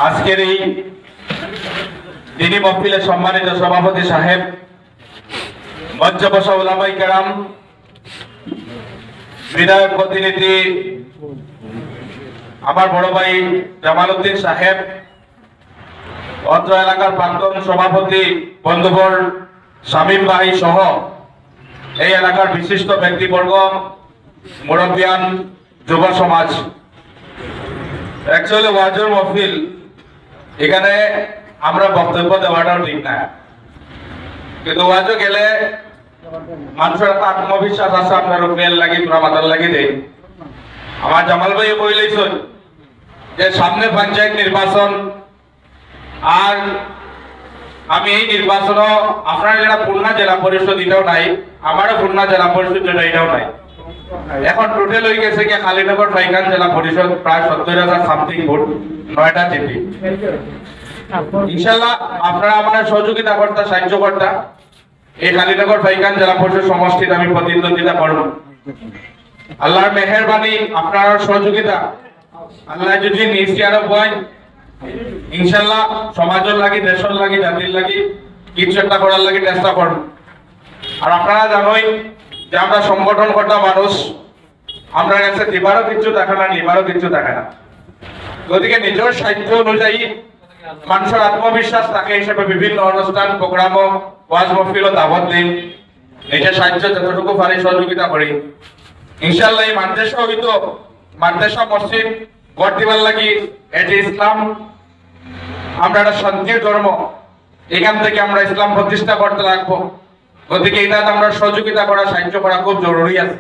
আজকের এই দিনী মহফিলের সম্মানিত সভাপতি সাহেব, মঞ্চে বসা উলামায়ে কেরাম, বিধায়ক প্রতিনিধি আমার বড় ভাই জামাল উদ্দিন সাহেব, অত্র এলাকার প্রাক্তন সভাপতি বন্ধুবর শামীম ভাই সহ এই এলাকার বিশিষ্ট ব্যক্তিবর্গ, মুরব্বিয়ান, যুব সমাজ। অ্যাকচুয়ালি ওয়াজুর মহফিল, এখানে আমরা বক্তব্য দেওয়াটাও ঠিক না, কিন্তু ওয়াজও গেলে মানুষের একটা আত্মবিশ্বাস আছে আপনার উপরের লাগি পুরা মাথার লাগি দেয়। আমার জামাল ভাই বলেছেন যে সামনে পঞ্চায়েত নির্বাচন, আর আমি এই নির্বাচনও আপনার যারা খুলনা জেলা পরিষদ এটাও নাই, আমারও খুলনা জেলা পরিষদ যেটা এটাও নাই। এখন টোটাল হয়ে গেছে কি কালীনগর ফাইকান জেলা পরিষদ প্রায় 70,000 সামথিং ভোট, 9টা জিপি। ইনশাআল্লাহ আপনারা আমার সহযোগিতা করতে, সাহায্য করতে এই কালীনগর ফাইকান জেলা পরিষদ সমষ্টিতে আমি প্রতিদ্বন্দ্বিতা করব। আল্লাহর মেহেরবানি, আপনার সহযোগিতা, আল্লাহ যদি নিশ্চয় আরো বয়, ইনশাআল্লাহ সমাজের লাগি, দেশের লাগি, জাতির লাগি কিছু একটা করার লাগি চেষ্টা করব। আর আপনারা জানোই যে আমরা সংগঠন কর্তা মানুষ, আমরা কাছে দিবারও কিছু দেখা না, নিবারও কিছু দেখা না। গতিকে নিজের সাহিত্য অনুযায়ী মানুষের আত্মবিশ্বাস থাকে হিসেবে বিভিন্ন অনুষ্ঠান, প্রোগ্রাম, ওয়াজ মহফিল ও দাওয়াত দিন, নিজের সাহিত্য যতটুকু পারি সহযোগিতা করি। ইনশাআল্লাহ এই মাদ্রাসা হইতো মাদ্রাসা মসজিদ গড় দিবার লাগি, এটি ইসলাম, আমরা একটা শান্তির ধর্ম, এখান থেকে আমরা ইসলাম প্রতিষ্ঠা করতে লাগবো। গতিকে এটা আমরা সহযোগিতা করা, সাহায্য করা খুব জরুরি আছে।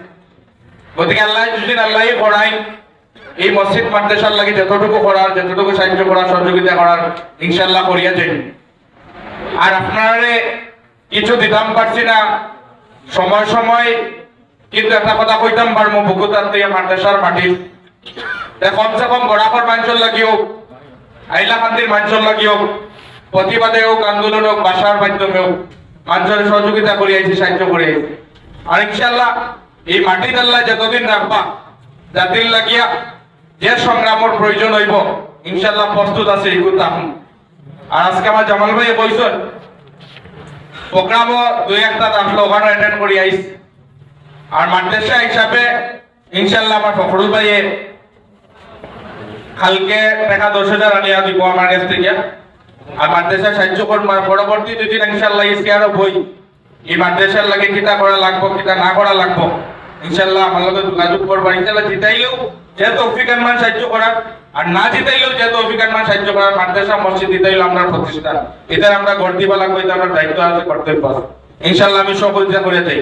গতিকে আল্লাহ যদি আল্লাহ পড়াই, এই মসজিদ মাদ্রাসার লাগে যতটুকু করার, যতটুকু সাহায্য করার, সহযোগিতা করার ইনশাআল্লাহ করিয়া যাই। আর আপনারে কিছু দিতাম পারছি না সময় সময়, কিন্তু একটা কথা কইতাম পারবো, বুকুতার থেকে মাদ্রাসার মাটির কমসে কম গড়াকর মানুষের লাগিও, আইলাকান্দির মানুষের লাগিও, প্রতিবাদে হোক, আন্দোলন হোক, ভাষার মাধ্যমে হোক, মানুষের সহযোগিতা করে আইছি, সাহায্য করে আইছি। আর ইনশাআল্লাহ এই মাটির আল্লাহ যতদিন রাখবা, জাতির লাগিয়া যে সংগ্রামের প্রয়োজন হইব ইনশাআল্লাহ প্রস্তুত আছে এগুলো। আর আজকে আমার জামাল ভাই বলছেন প্রোগ্রামও দুই একটা আসলে ওখানে অ্যাটেন্ড করি আইস। আর মাদ্রাসা হিসাবে ইনশাআল্লাহ আমার ফখরুল ভাইয়ে কালকে টাকা 10,000 আনিয়া দিব আমার কাছ থেকে। আর মাদ্রাসা সাহায্য করবো, পরবর্তী দুদিন ইনশাআল্লাহ ইসকিয়ারও বই এই মাদ্রাসার লাগে কিতা করা লাগবো, কিতা না করা লাগবো ইনশাআল্লাহ আমার লগে যোগাযোগ করবো। ইনশাআল্লাহ জিতাইলেও যে তৌফিক মান সাহায্য করার, আর না জিতাইলেও যে তৌফিক মান সাহায্য করার, মাদ্রাসা মসজিদ জিতাইলেও আমরা প্রতিষ্ঠা, এটা আমরা গড় দিবা লাগবো, এটা আমরা দায়িত্ব আছে, কর্তব্য আছে। ইনশাআল্লাহ আমি সহযোগিতা করে যাই।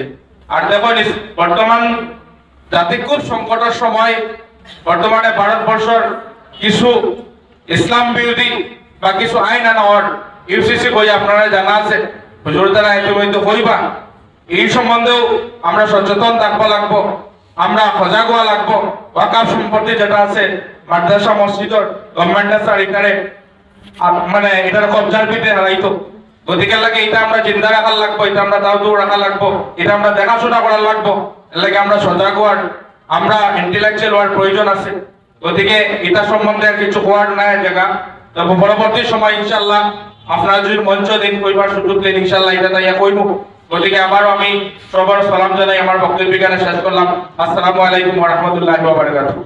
আর দেখুন বর্তমান জাতি খুব সংকটের সময়, বর্তমানে ভারতবর্ষের কিছু ইসলাম বিরোধী বা কিছু আইন আনার ইউসিসি বই আপনারা জানা আছে, হুজুর দ্বারা ইতিমধ্যে হইবা, এই সম্বন্ধেও আমরা সচেতন থাকবা লাগবো, আমরা সজাগ হওয়া লাগবো। ওয়াকাফ সম্পত্তি যেটা আছে মাদ্রাসা মসজিদের গভর্নমেন্ট আছে, আর এখানে মানে এটার কবজার ভিতরে হারাইতো। গতিকে লাগে এটা আমরা চিন্তা রাখার লাগবো, এটা আমরা দাও দূর রাখা লাগবো, এটা আমরা দেখাশোনা করার লাগবো। এর লাগে আমরা সজাগ হওয়ার, আমরা ইন্টেলেকচুয়াল হওয়ার প্রয়োজন আছে। গতিকে এটা সম্বন্ধে আর কিছু হওয়ার নাই জায়গা। তবে পরবর্তী সময় ইনশাআল্লাহ আপনারা যদি মঞ্চ দিন, কইবার সুযোগ দিন, ইনশাআল্লাহ এটা তাই কইব। গতিকে আবারও আমি সবার সালাম জানাই, আমার বক্তব্য এখানে শেষ করলাম। আসসালামু আলাইকুম ওয়া রাহমাতুল্লাহি ওয়া বারাকাতুহু।